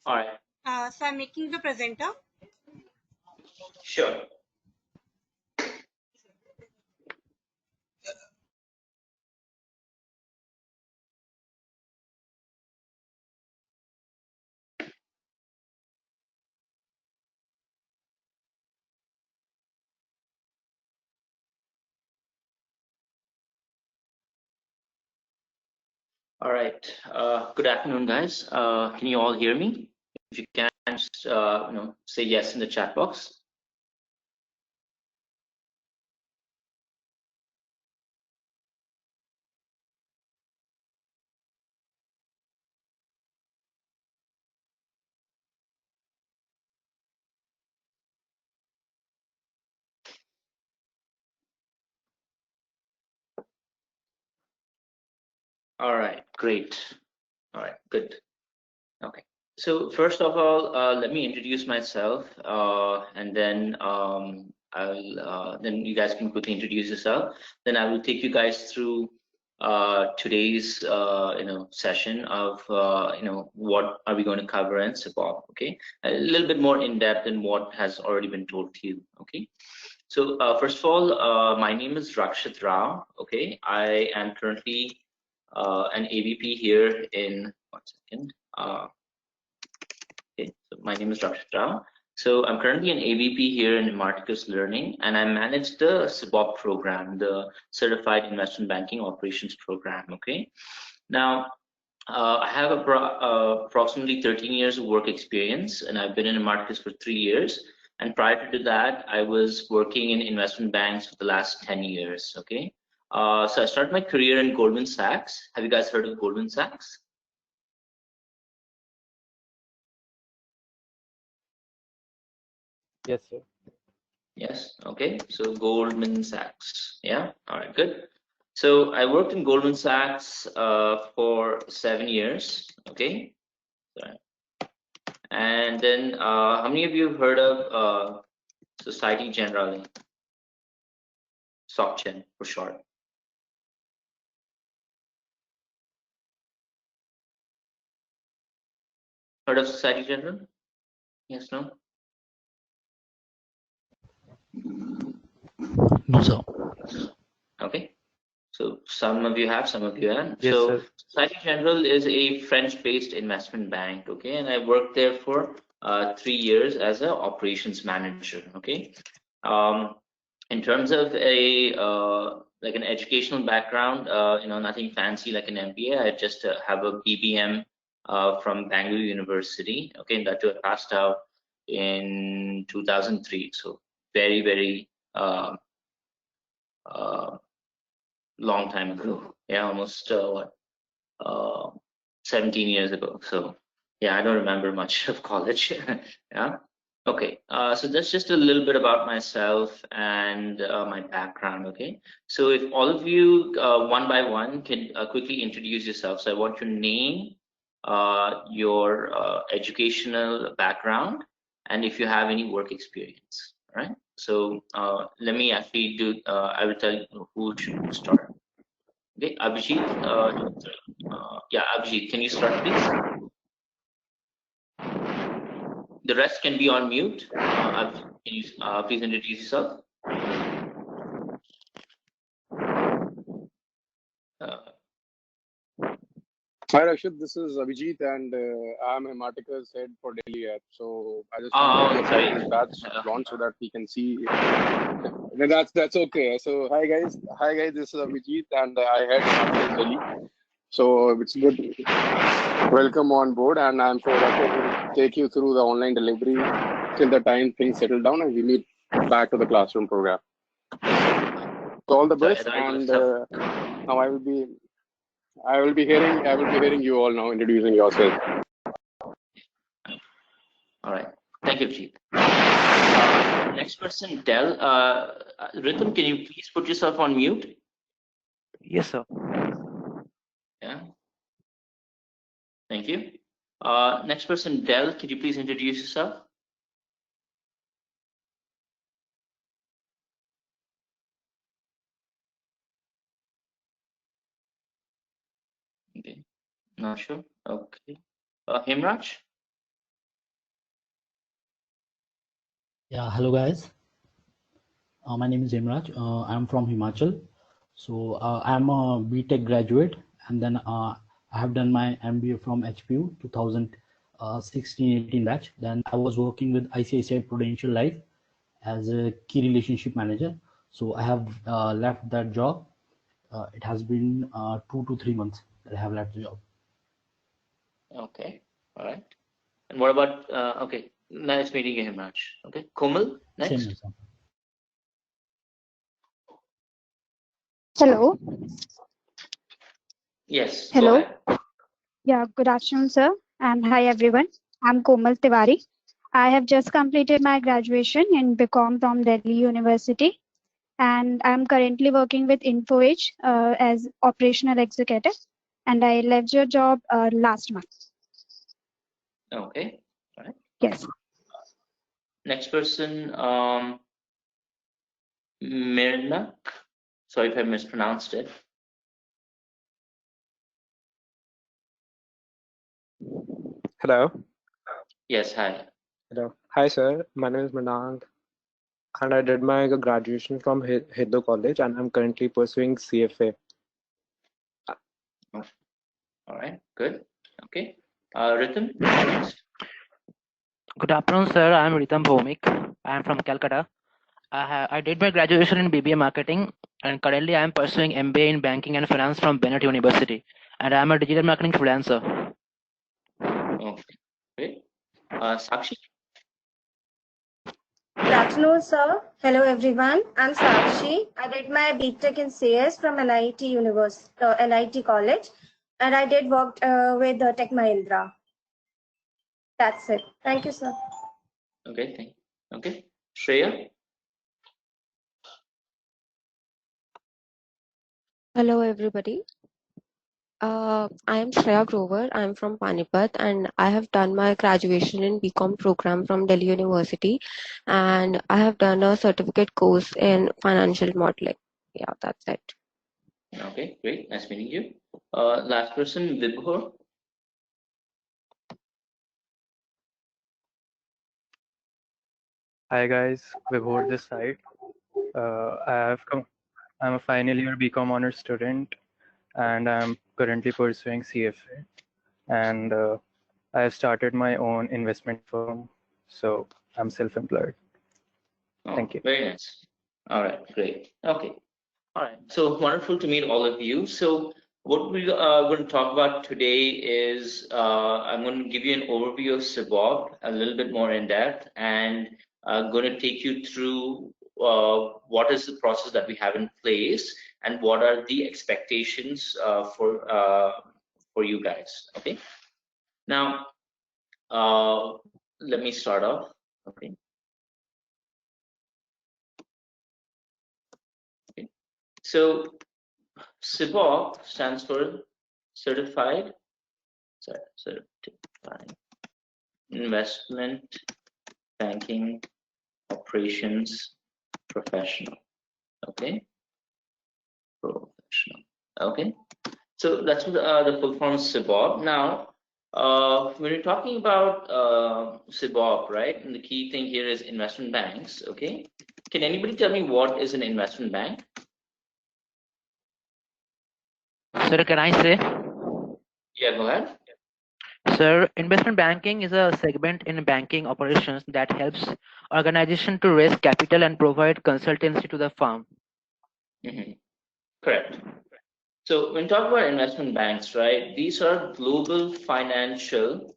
All right. So I'm making the presenter. Sure. All right. Good afternoon, guys. Can you all hear me? If you can, just say yes in the chat box. All right. Great. All right. Good. Okay. So first of all, let me introduce myself, and then then you guys can quickly introduce yourself. Then I will take you guys through today's session of what are we going to cover in SIPOP. Okay, a little bit more in depth than what has already been told to you. Okay. So first of all, my name is Rakshit Rao. Okay, I am currently an AVP here in 1 second. Okay, so my name is Rakshit Rao. So I'm currently an AVP here in Marticus Learning, and I manage the SIBOP program, the Certified Investment Banking Operations Program. Okay, now I have approximately 13 years of work experience, and I've been in Marticus for 3 years. And prior to that, I was working in investment banks for the last 10 years. Okay, so I started my career in Goldman Sachs. Have you guys heard of Goldman Sachs? Yes, sir. Yes. Okay. So Goldman Sachs. Yeah. All right. Good. So I worked in Goldman Sachs for 7 years. Okay. Sorry. And then how many of you have heard of Society Generale? SocGen for short. Heard of Society Generale? Yes. No. No, sir. Okay. So some of you have, some of you haven't. Yes, So sir. Society Generale is a French-based investment bank. Okay, and I worked there for 3 years as an operations manager. Okay. In terms of a like an educational background, nothing fancy like an MBA. I just have a BBM from Bangalore University. Okay, and that too I passed out in 2003. So very, very long time ago. Yeah, almost 17 years ago. So yeah, I don't remember much of college. Yeah. Okay, so that's just a little bit about myself and my background. Okay, so if all of you one by one can quickly introduce yourself. So I want your name, your educational background, and if you have any work experience. All right. So let me actually do. I will tell you who should start. Okay, Abhijit. Yeah, Abhijit, can you start, please? The rest can be on mute. Can you please introduce yourself? Hi Rakshit, this is Abhijit and I'm a Marticus head for Delhi app. So I just want to Sorry. this batch launch so that we can see. No, that's okay. So hi guys, this is Abhijit and I head Marticus Delhi. So it's good. Welcome on board, and I'm sure that will take you through the online delivery till the time things settle down and we meet back to the classroom program. So all the best, and now I will be hearing you all now introducing yourself. All right. Thank you, Abhijit. Next person, Del. Rhythm, can you please put yourself on mute? Yes, sir. Yeah. Thank you. Next person, Del. Could you please introduce yourself? Okay. Not sure. Okay. Himraj. Yeah, hello guys. My name is Imraj. I'm from Himachal. So I'm a BTech graduate, and then I have done my MBA from HPU 2016-18 batch. Then I was working with ICICI Prudential Life as a key relationship manager. So I have left that job. It has been 2 to 3 months that I have left the job. Okay, all right. And what about, okay, nice meeting you, Himraj. Okay, Komal, Same next. as Hello. Yes, go Hello. ahead. Yeah, good afternoon, sir. And hi, everyone. I'm Komal Tiwari. I have just completed my graduation in BCom from Delhi University, and I'm currently working with InfoEdge as operational executive. And I left your job last month. Okay, all right. Yes. Next person, Mirna. Sorry if I mispronounced it. Hello. Yes, hi. Hello. Hi, sir. My name is Manang, and I did my graduation from Hindu College, and I'm currently pursuing CFA. All right, good. Okay. Rhythm, next. Good afternoon, sir. I'm Ritam Bhomik. I am from Calcutta. I did my graduation in BBA marketing, and currently I am pursuing MBA in banking and finance from Bennett University. And I am a digital marketing freelancer. Okay, great. Sakshi. Good afternoon, sir. Hello, everyone. I'm Sakshi. I did my BTech in CS from NIT College, and I did work with Tech Mahindra. That's it. Thank you, sir. Okay, thank you. Okay, Shreya. Hello, everybody. I am Shreya Grover. I am from Panipat, and I have done my graduation in BCom program from Delhi University, and I have done a certificate course in financial modeling. Yeah, that's it. Okay, great. Nice meeting you. Last person, Vibhor. Hi guys, Vibhor this side. I'm a final year BCom honors student, and I'm currently pursuing CFA. And I have started my own investment firm, so I'm self-employed. Oh, Thank you. very nice. All right, great. Okay. All right. So wonderful to meet all of you. So what we are going to talk about today is I'm going to give you an overview of CBOB, a little bit more in depth, and I'm going to take you through what is the process that we have in place and what are the expectations for you guys. Okay. Now, let me start off. Okay. So CBOB stands for Certified Investment Banking Operations Professional. Okay, professional. Okay, so that's what the full form is CBOB. Now, when you're talking about CBOB, right, and the key thing here is investment banks. Okay, can anybody tell me what is an investment bank? Sir, can I say? Yeah, go ahead. Sir, investment banking is a segment in banking operations that helps organization to raise capital and provide consultancy to the firm. Correct. So when talk about investment banks, right, these are global financial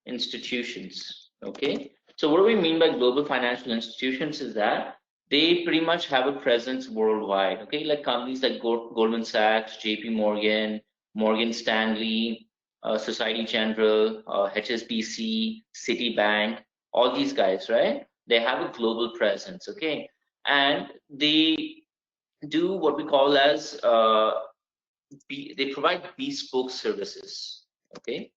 institutions. Okay, so what do we mean by global financial institutions is that they pretty much have a presence worldwide. Okay, like companies like Goldman Sachs, JP Morgan, Morgan Stanley, Society General, HSBC, Citibank, all these guys, right, they have a global presence. Okay, and they do what we call as they provide bespoke services. Okay,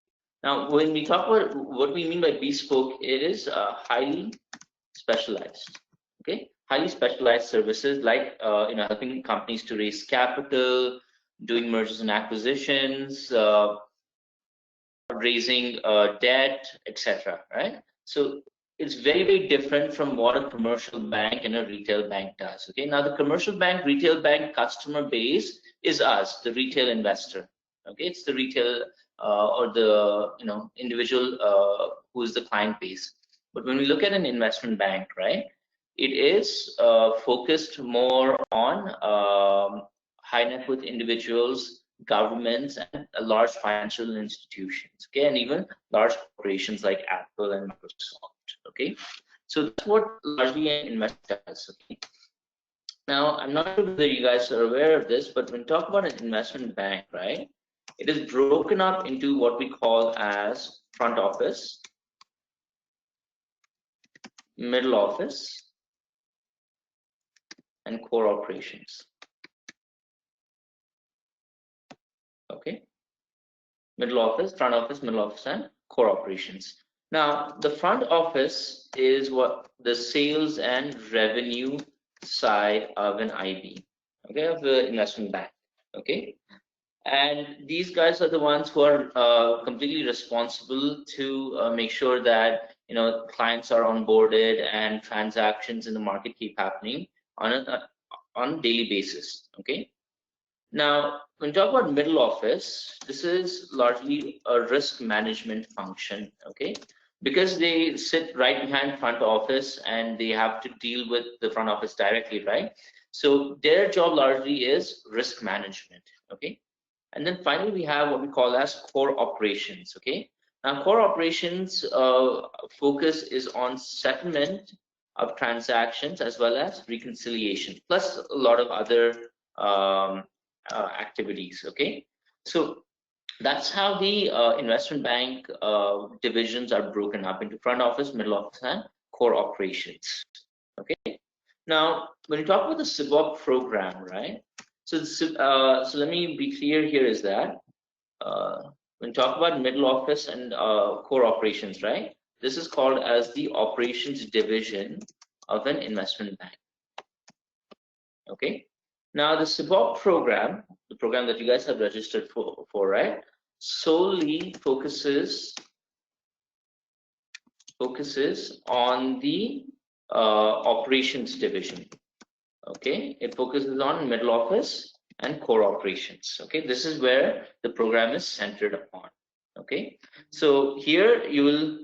now when we talk about what we mean by bespoke, it is highly specialized. Okay, highly specialized services like helping companies to raise capital, doing mergers and acquisitions, raising debt, etc. Right. So it's very, very different from what a commercial bank and a retail bank does. Okay, now the commercial bank, retail bank customer base is us, the retail investor. Okay, it's the retail or the individual who is the client base. But when we look at an investment bank, right, it is focused more on high net worth individuals, governments, and large financial institutions. Okay, and even large corporations like Apple and Microsoft. Okay, so that's what largely an investor does. Okay, now I'm not sure whether you guys are aware of this, but when we talk about an investment bank, right, it is broken up into what we call as front office, middle office, and core operations. Okay, middle office, front office, middle office, and core operations. Now, the front office is what the sales and revenue side of an IB, okay, of the investment bank. Okay, and these guys are the ones who are completely responsible to make sure that clients are onboarded and transactions in the market keep happening on a daily basis. Okay, now when we talk about middle office, this is largely a risk management function. Okay, because they sit right behind front office and they have to deal with the front office directly, right? So their job largely is risk management. Okay, and then finally we have what we call as core operations. Okay, now core operations focus is on settlement of transactions as well as reconciliation, plus a lot of other activities. Okay, so that's how the investment bank divisions are broken up into front office, middle office, and core operations. Okay, now when you talk about the CBOP program, right? So let me be clear here is that when you talk about middle office and core operations, right? This is called as the operations division of an investment bank. Okay, now the CBOP program, the program that you guys have registered for, right, solely focuses on the operations division. Okay, it focuses on middle office and core operations. Okay, this is where the program is centered upon. Okay, so here you will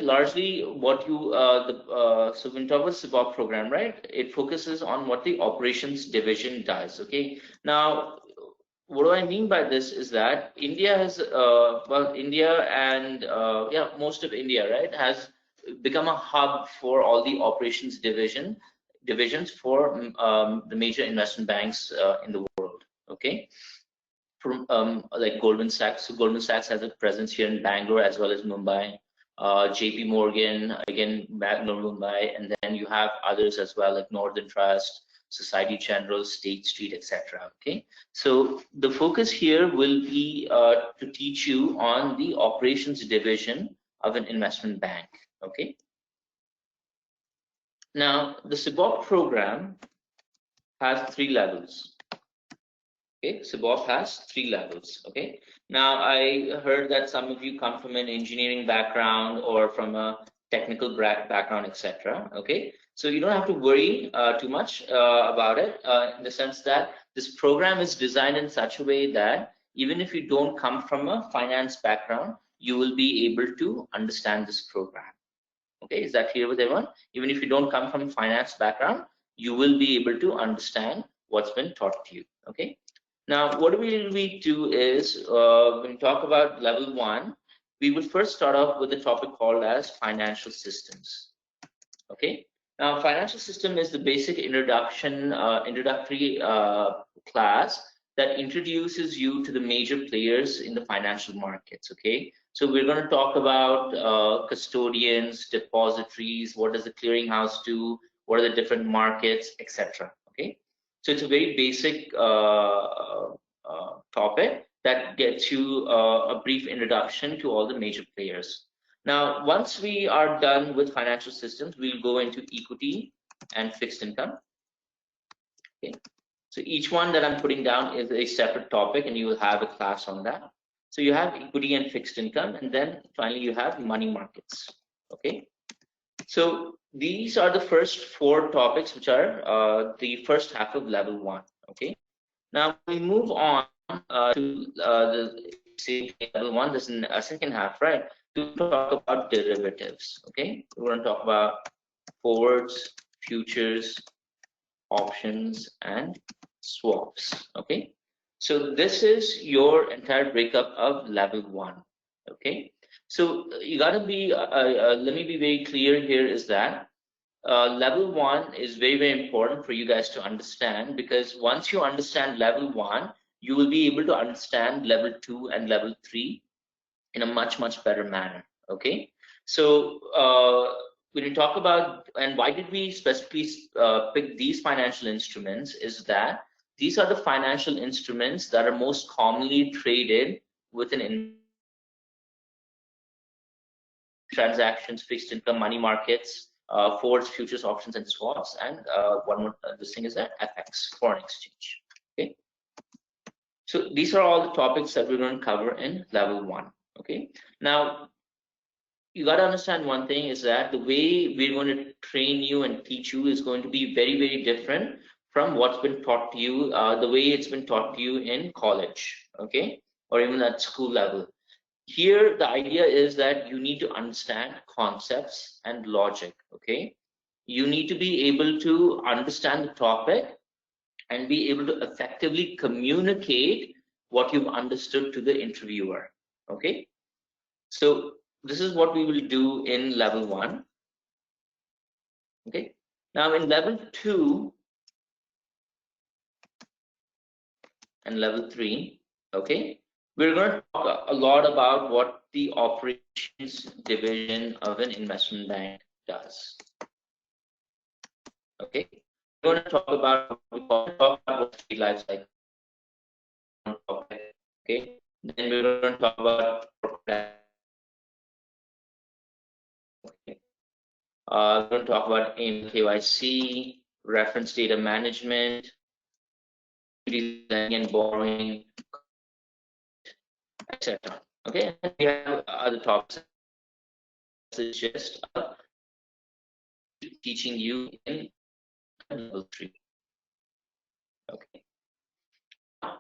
largely what you so when you talk about CBOP program, right, it focuses on what the operations division does. Okay, now what do I mean by this is that India has India and most of India, right, has become a hub for all the operations divisions for the major investment banks in the world. Okay, from like Goldman Sachs. So Goldman Sachs has a presence here in Bangalore as well as Mumbai. JP Morgan, again, Bangalore, Mumbai, and then you have others as well, like Northern Trust, Society General, State Street, etc. Okay, so the focus here will be to teach you on the operations division of an investment bank. Okay, now the CBOP program has 3 levels. Okay, CBOP has 3 levels. Okay, now I heard that some of you come from an engineering background or from a technical background, etc. Okay, so you don't have to worry too much about it in the sense that this program is designed in such a way that even if you don't come from a finance background, you will be able to understand this program. Okay, is that clear with everyone? Even if you don't come from a finance background, you will be able to understand what's been taught to you. Okay, now what we do is when we talk about level 1, we will first start off with a topic called as financial systems. Okay, now financial system is the basic introductory class that introduces you to the major players in the financial markets. Okay, so we're going to talk about custodians, depositories, what does the clearinghouse do, what are the different markets, etc. Okay, so it's a very basic topic that gets you a brief introduction to all the major players. Now, once we are done with financial systems, we'll go into equity and fixed income. Okay, so each one that I'm putting down is a separate topic, and you will have a class on that. So you have equity and fixed income, and then finally you have money markets. Okay, so these are the first 4 topics, which are the first half of level 1. Okay, now we move on to the level 1. This is a second half, right? To talk about derivatives. Okay, we're going to talk about forwards, futures, options, and swaps. Okay, so this is your entire breakup of level 1. Okay, so you got to be let me be very clear here, is that level 1 is very, very important for you guys to understand, because once you understand level 1, you will be able to understand level 2 and level 3 in a much, much better manner. Okay, so when you talk about, and why did we specifically pick these financial instruments, is that these are the financial instruments that are most commonly traded within transactions, fixed income, money markets, forwards, futures, options, and swaps, and one more this thing is that FX, foreign exchange. Okay, so these are all the topics that we're going to cover in level 1. Okay, now you got to understand one thing, is that the way we're going to train you and teach you is going to be very, very different from what's been taught to you, the way it's been taught to you in college, okay, or even at school level. Here, the idea is that you need to understand concepts and logic. Okay, you need to be able to understand the topic and be able to effectively communicate what you've understood to the interviewer. Okay, so this is what we will do in level 1. Okay, now in level 2 and level 3, okay, we're going to talk a lot about what the operations division of an investment bank does. Okay, we're going to talk about what trade life cycle. Okay, then we're going to talk about we're going to talk about AML KYC, reference data management, lending and borrowing, etc. Okay, and we have other topics. This is just teaching you in level 3. Okay,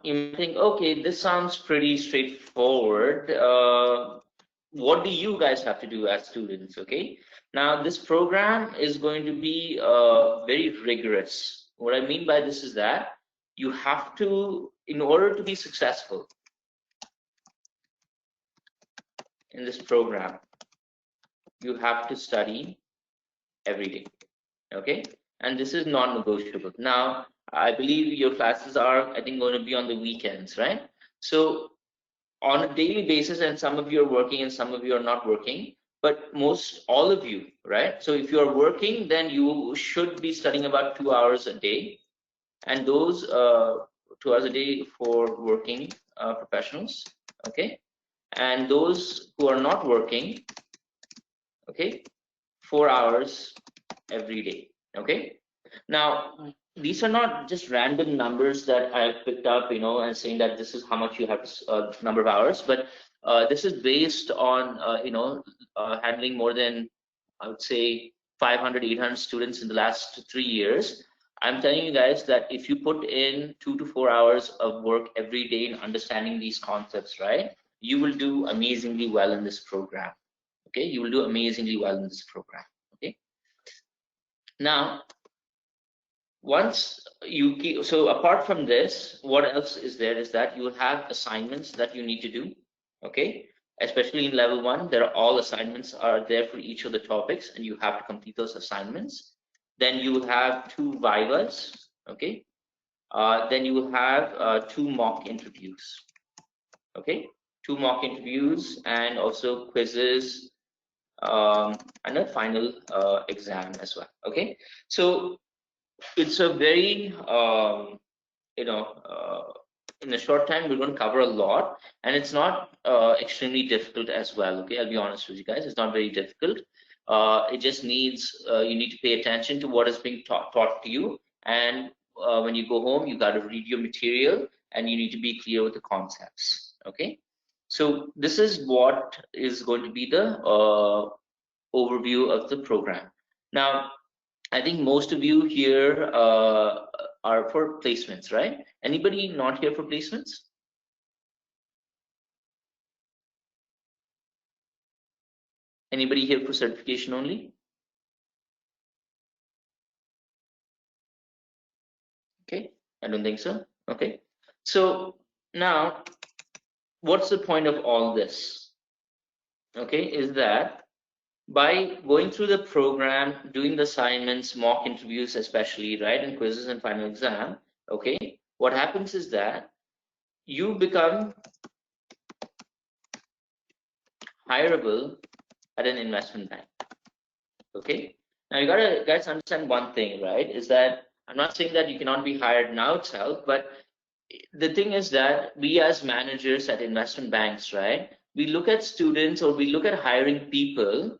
you may think, okay, this sounds pretty straightforward. What do you guys have to do as students? Okay, now this program is going to be very rigorous. What I mean by this is that you have to, in order to be successful in this program, you have to study every day. Okay, and this is non-negotiable. Now, I believe your classes are, I think, going to be on the weekends, right? So on a daily basis, and some of you are working and some of you are not working, but most all of you, right? So if you are working, then you should be studying about 2 hours a day, and those 2 hours a day for working professionals. Okay, and those who are not working, okay, 4 hours every day. Okay, now these are not just random numbers that I have picked up, you know, and saying that this is how much you have number of hours, but this is based on you know, handling more than, I would say, 500, 800 students in the last 3 years. I'm telling you guys that if you put in 2 to 4 hours of work every day in understanding these concepts, right, you will do amazingly well in this program. Okay, you will do amazingly well in this program. Okay, now once you keep, so apart from this, what else is there is that you will have assignments that you need to do. Okay, especially in level 1, there are all assignments are there for each of the topics, and you have to complete those assignments. Then you will have 2 vivas. Okay, then you will have 2 mock interviews. Okay, 2 mock interviews, and also quizzes, and a final exam as well. Okay, so it's a very you know, in a short time we're going to cover a lot, and it's not extremely difficult as well. Okay, I'll be honest with you guys, it's not very difficult. It just needs you need to pay attention to what is being taught to you, and when you go home, you got to read your material and you need to be clear with the concepts. Okay, So this is what is going to be the overview of the program. Now, I think most of you here are for placements, right? Anybody not here for placements? Anybody here for certification only? Okay, I don't think so. Okay, so now what's the point of all this? Okay, is that by going through the program, doing the assignments, mock interviews especially, right, and quizzes and final exam, okay, what happens is that you become hireable at an investment bank. Okay, now you gotta guys understand one thing, right, is that I'm not saying that you cannot be hired now itself, but the thing is that we as managers at investment banks, right, we look at students or we look at hiring people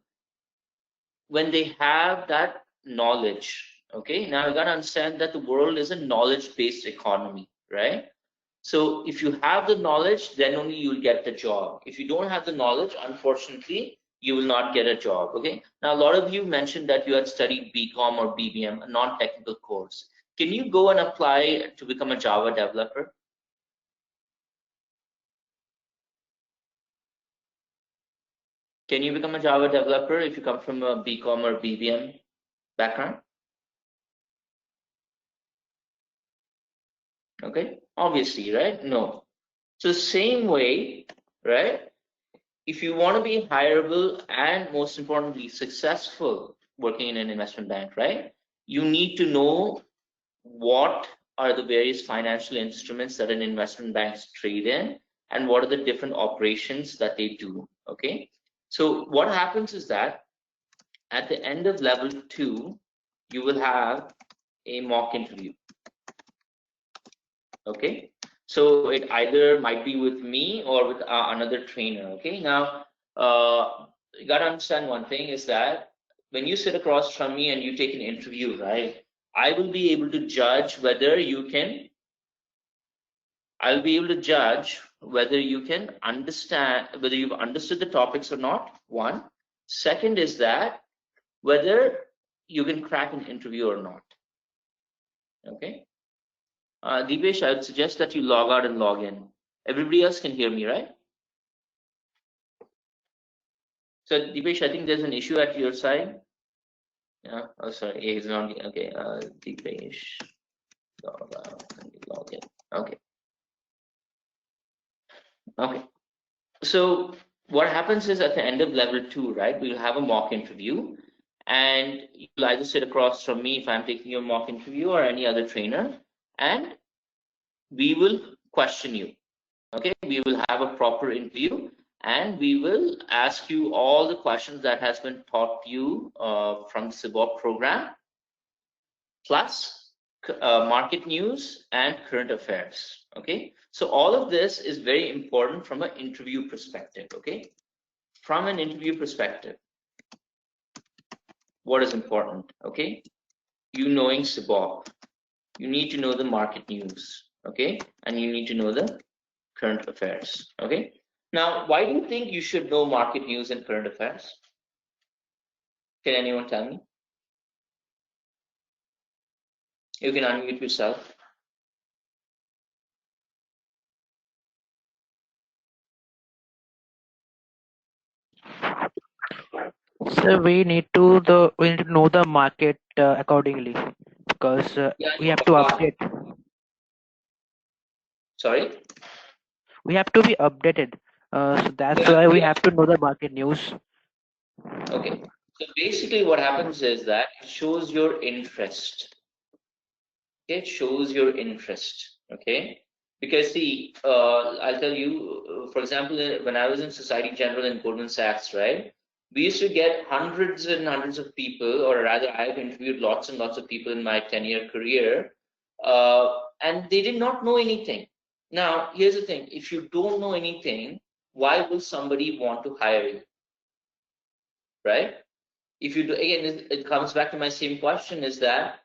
when they have that knowledge. Okay, now you gotta understand that the world is a knowledge-based economy, right? So if you have the knowledge, then only you'll get the job. If you don't have the knowledge, unfortunately, you will not get a job. Okay, now a lot of you mentioned that you had studied BCom or BBM, a non-technical course. Can you go and apply to become a Java developer? Can you become a Java developer if you come from a BCom or BBM background? Okay, obviously, right? No. So same way, right? If you want to be hireable and most importantly successful working in an investment bank, right? You need to know what are the various financial instruments that an investment banks trade in and what are the different operations that they do. Okay, so what happens is that at the end of level 2, you will have a mock interview. Okay, so it either might be with me or with another trainer. Okay, now you gotta understand one thing is that when you sit across from me and you take an interview, right, I will be able to judge whether you can I'll be able to judge whether you can understand, whether you've understood the topics or not, one. Second is that whether you can crack an interview or not. Okay, Deepesh, I would suggest that you log out and log in. Everybody else can hear me, right? So Deepesh, I think there's an issue at your side. Yeah, oh sorry, he's not. Okay, Deepesh, log out and log in. Okay. Okay, so what happens is at the end of level 2, right, we'll have a mock interview and you'll either sit across from me if I'm taking your mock interview or any other trainer, and we will question you. Okay, we will have a proper interview and we will ask you all the questions that has been taught you from the CBOP program, plus market news and current affairs. Okay, so all of this is very important from an interview perspective. Okay, from an interview perspective, what is important? Okay, you knowing CBOP, you need to know the market news. Okay, and you need to know the current affairs. Okay, now why do you think you should know market news and current affairs? Can anyone tell me? You can unmute yourself. So we need to know the market accordingly, because we have to update. Sorry? We have to be updated. So that's why we have to know the market news. Okay. So basically what happens is that it shows your interest. It shows your interest. Okay. Because see, I'll tell you, for example, when I was in Society General and Goldman Sachs, right? We used to get hundreds and hundreds of people, or rather I've interviewed lots and lots of people in my 10-year career, and they did not know anything. Now, here's the thing. If you don't know anything, why will somebody want to hire you? Right? If you do, again, it comes back to my same question, is that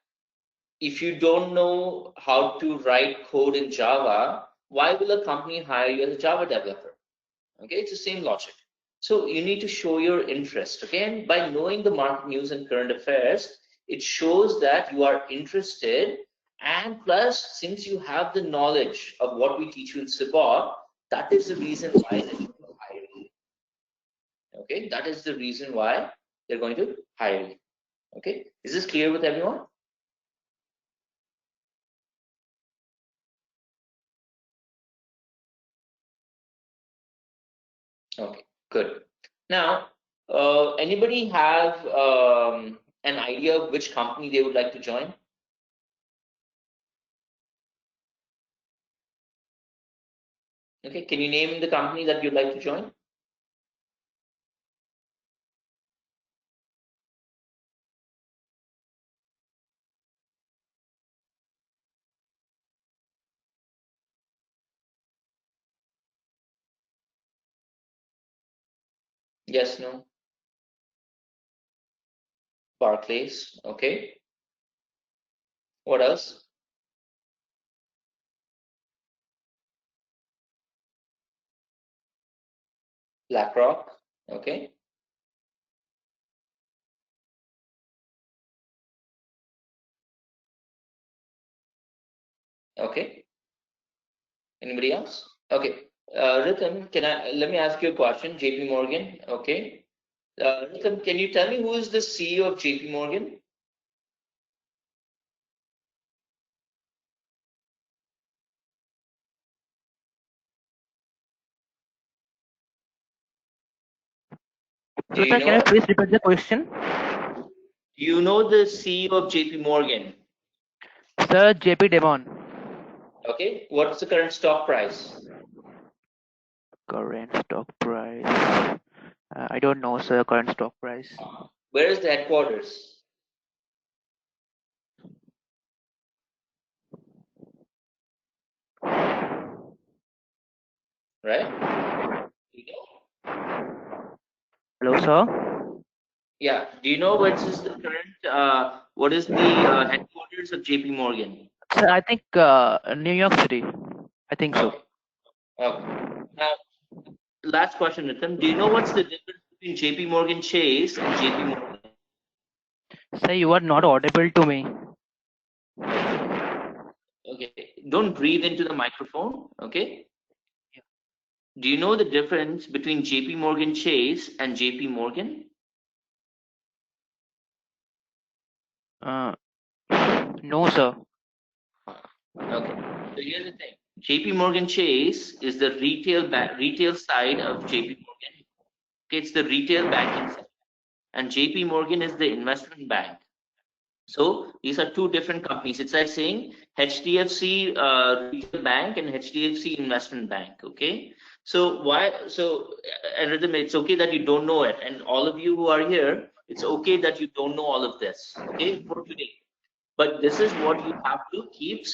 if you don't know how to write code in Java, why will a company hire you as a Java developer? Okay, it's the same logic. So you need to show your interest. Okay, and by knowing the market news and current affairs, it shows that you are interested. And plus, since you have the knowledge of what we teach you in CBOT, that is the reason why they're going to hire you. Okay, that is the reason why they're going to hire you. Okay, is this clear with everyone? Okay, good. Now, anybody have an idea of which company they would like to join? Okay, can you name the company that you'd like to join? Yes, no? Barclays, okay. What else? BlackRock, okay. Okay. Anybody else? Okay. Rhythm, let me ask you a question. JP Morgan, okay. Rhythm, can you tell me who is the CEO of JP Morgan? Do you Sir, can you know? please repeat the question? Do you know the CEO of JP Morgan? Sir, JP Devon. Okay. What's the current stock price? Current stock price. I don't know, sir, current stock price. Where is the headquarters? Right? Hello, sir. Yeah. Do you know what is the current, what is the headquarters of JP Morgan? Sir, I think New York City. I think so. Okay. Now, last question, Nitin. Do you know what's the difference between JP Morgan Chase and JP Morgan? Sir, you are not audible to me. Okay. Don't breathe into the microphone. Okay. Yeah. Do you know the difference between JP Morgan Chase and JP Morgan? No, sir. Okay. So here's the thing. JP Morgan Chase is the retail side of JP Morgan. Okay, it's the retail banking side. And JP Morgan is the investment bank. So these are two different companies. It's like saying HDFC retail bank and HDFC investment bank. Okay. So and Rhythm, it's okay that you don't know it. And all of you who are here, it's okay that you don't know all of this. Okay, for today. But this is what you have to keep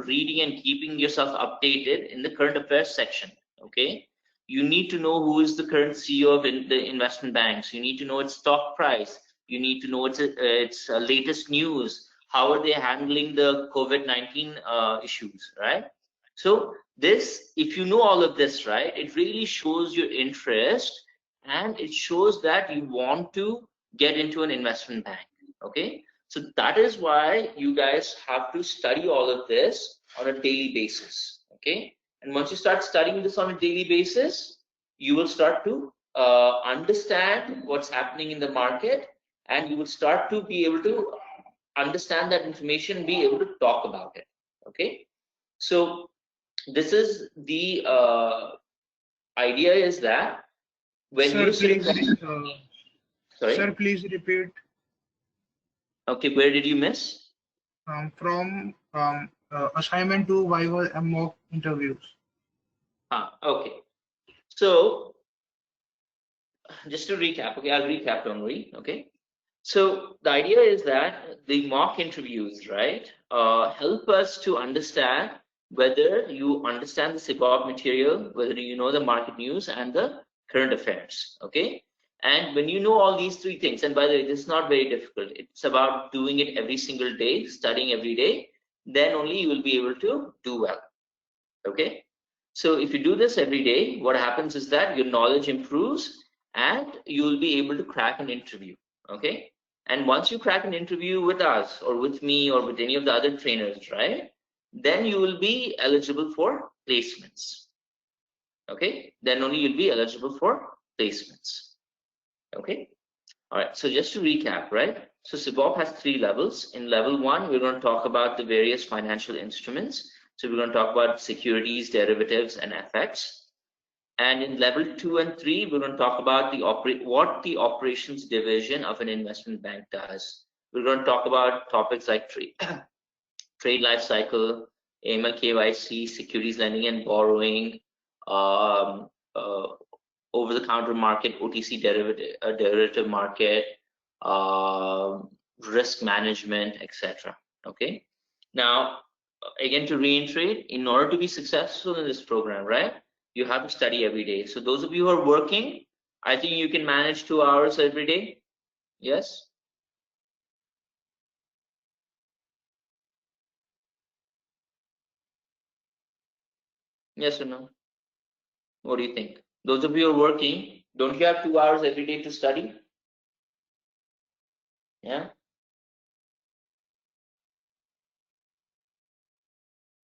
reading and keeping yourself updated in the current affairs section. Okay. You need to know who is the current CEO of the investment banks. You need to know its stock price. You need to know its latest news. How are they handling the COVID-19 issues, right? So this, if you know all of this, right, it really shows your interest and it shows that you want to get into an investment bank. Okay. So that is why you guys have to study all of this on a daily basis. Okay. And once you start studying this on a daily basis, you will start to understand what's happening in the market, and you will start to be able to understand that information and be able to talk about it. Okay. So this is the idea, is that when Sir, you sit please, sorry. Sir, please repeat. Okay, where did you miss? From assignment to Viva and mock interviews. Okay. So just to recap, okay, I'll recap, don't worry. Okay. So the idea is that the mock interviews, right, help us to understand whether you understand the CBOT material, whether you know the market news and the current affairs. Okay. And when you know all these three things, and by the way, this is not very difficult. It's about doing it every single day, studying every day. Then only you will be able to do well. Okay. So if you do this every day, what happens is that your knowledge improves and you'll be able to crack an interview. Okay. And once you crack an interview with us or with me or with any of the other trainers, right, then you will be eligible for placements. Okay. Then only you'll be eligible for placements. Okay. All right. So just to recap, right? So SIBOP has 3 levels. In level 1, we're going to talk about the various financial instruments. So we're going to talk about securities, derivatives, and FX. And in level 2 and 3, we're going to talk about what the operations division of an investment bank does. We're going to talk about topics like trade life cycle, AML KYC, securities lending and borrowing, over-the-counter market, OTC derivative market, risk management, etc. Okay. Now, again, to reiterate, in order to be successful in this program, right, you have to study every day. So those of you who are working, I think you can manage 2 hours every day. Yes. Yes or no? What do you think? Those of you who are working, don't you have 2 hours every day to study? Yeah.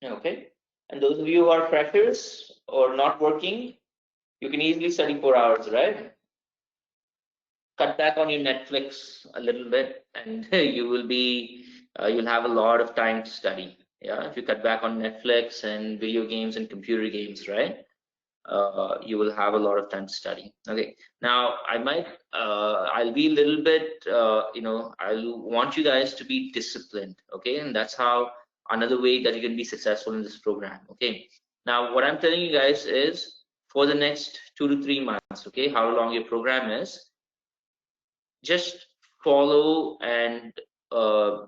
Okay. And those of you who are freshers or not working, you can easily study 4 hours, right? Cut back on your Netflix a little bit, and you will be you'll have a lot of time to study. Yeah, if you cut back on Netflix and video games and computer games, right? You will have a lot of time to study. Okay. Now I'll be a little bit I'll want you guys to be disciplined. Okay, and that's how another way that you can be successful in this program. Okay. Now what I'm telling you guys is for the next 2 to 3 months. Okay, how long your program is, just follow and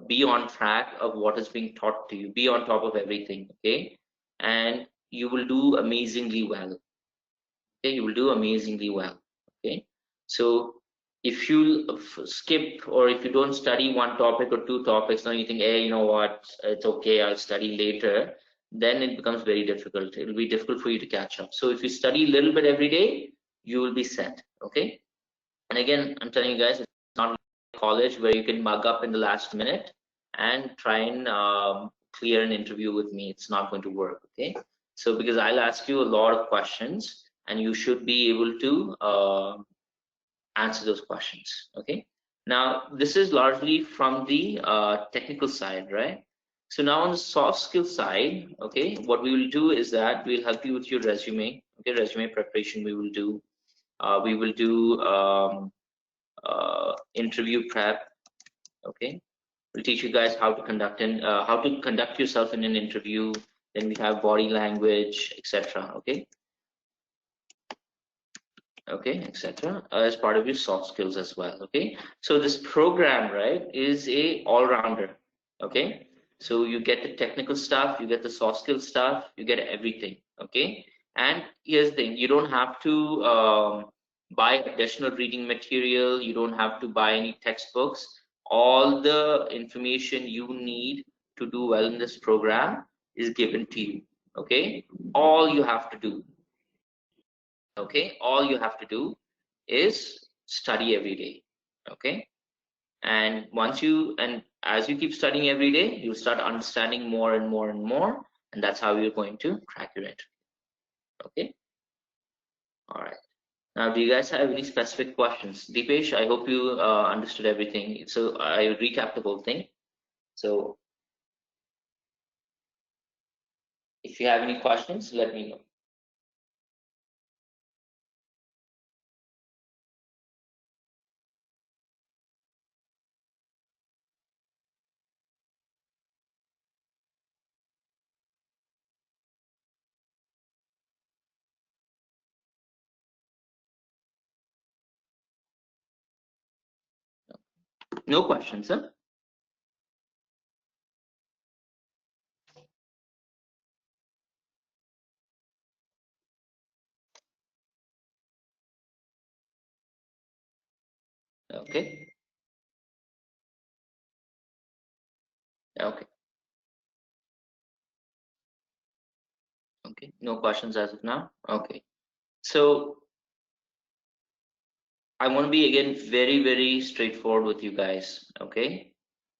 be on track of what is being taught to you. Be on top of everything. Okay, and you will do amazingly well. Okay, you will do amazingly well. Okay, so if you skip or if you don't study 1 topic or 2 topics, now you think, hey, you know what, it's okay, I'll study later, then it becomes very difficult. It will be difficult for you to catch up. So if you study a little bit every day, you will be set. Okay, and again, I'm telling you guys, it's not like college where you can mug up in the last minute and try and clear an interview with me. It's not going to work. Okay, so because I'll ask you a lot of questions and you should be able to answer those questions. Okay, now this is largely from the technical side, right? So now on the soft skill side, okay, what we will do is that we'll help you with your resume. Okay, resume preparation we will do. We will do interview prep. Okay, we'll teach you guys how to conduct yourself in an interview. Then we have body language, etc. Okay, etc. As part of your soft skills as well. Okay, so this program, right, is a all-rounder. Okay, so you get the technical stuff, you get the soft skill stuff, you get everything. Okay, and here's the thing, you don't have to buy additional reading material, you don't have to buy any textbooks. All the information you need to do well in this program is given to you. Okay, all you have to do, okay, all you have to do is study every day. Okay, and as you keep studying every day, you'll start understanding more and more and more, and that's how you're going to crack your interview. Okay, all right. Now, do you guys have any specific questions? Deepesh, I hope you understood everything. So I recapped the whole thing. So if you have any questions, let me know. No questions, huh? Okay. Okay. Okay, no questions as of now. Okay, so I want to be again very straightforward with you guys. Okay,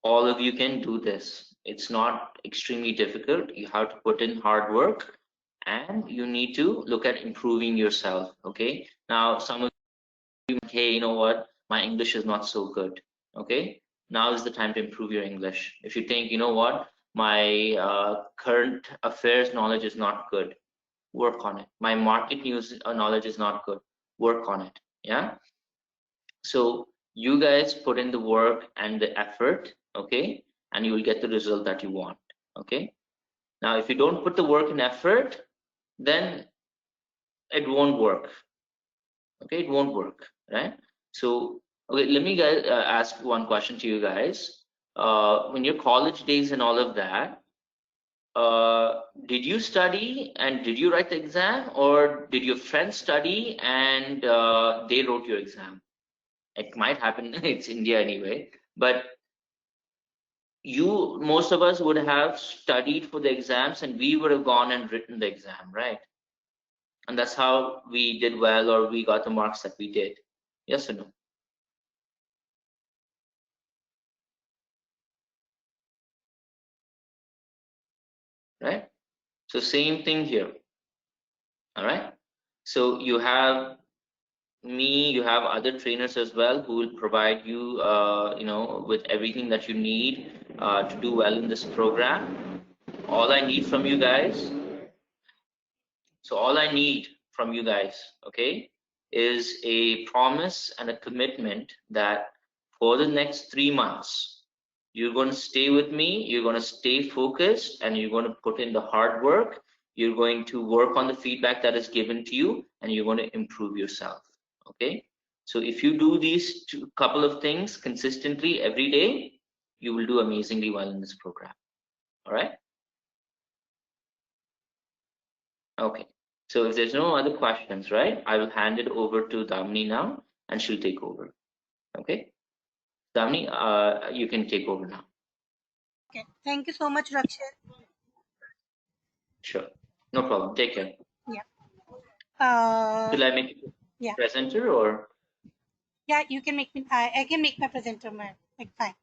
all of you can do this. It's not extremely difficult. You have to put in hard work and you need to look at improving yourself. Okay, now some of you, hey, you know what, my English is not so good. Okay, now is the time to improve your English. If you think, you know what, my current affairs knowledge is not good, work on it. My market news knowledge is not good, work on it. Yeah, so you guys put in the work and the effort, okay, and you will get the result that you want. Okay, now if you don't put the work and effort, then it won't work. Okay, it won't work, right? So okay, let me guys ask one question to you guys. When your college days and all of that, did you study and did you write the exam, or did your friends study and they wrote your exam? It might happen. It's India anyway, but most of us would have studied for the exams and we would have gone and written the exam, right? And that's how we did well, or we got the marks that we did. Yes or no? Right? So same thing here. All right. So you have me, you have other trainers as well who will provide you, you know, with everything that you need to do well in this program. All I need from you guys. So all I need from you guys, okay, is a promise and a commitment that for the next 3 months, you're going to stay with me, you're going to stay focused, and you're going to put in the hard work. You're going to work on the feedback that is given to you, and you're going to improve yourself. Okay, so if you do these couple of things consistently every day, you will do amazingly well in this program. All right. Okay, so if there's no other questions, right, I will hand it over to Damini now, and she'll take over. Okay, Damini, you can take over now. Okay, thank you so much, Rakshit. Sure, no problem. Take care. Yeah. Should I make you presenter or? Yeah, you can make me. I can make my presenter, like fine.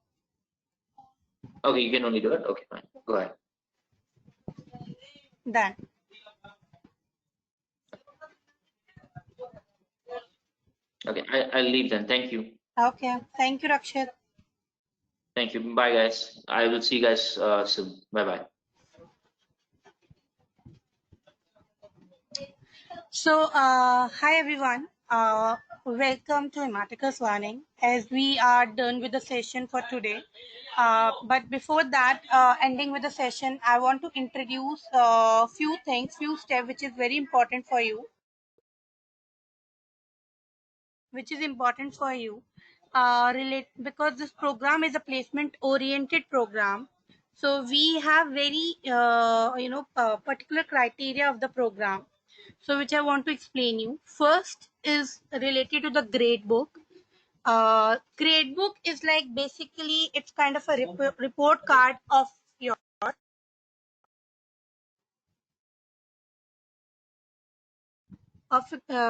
Okay, you can only do it. Okay, fine. Go ahead. Done. Okay, I'll leave then. Thank you. Okay, thank you, Rakshit. Thank you. Bye, guys. I will see you guys soon. Bye-bye. So, hi everyone. Welcome to Hematicus Learning, as we are done with the session for today. But before that, ending with the session, I want to introduce a few things, few steps, which is very important for you. Because this program is a placement oriented program, so we have very particular criteria of the program, so which I want to explain you. First is related to the grade book. Grade book is like basically it's kind of a report card of your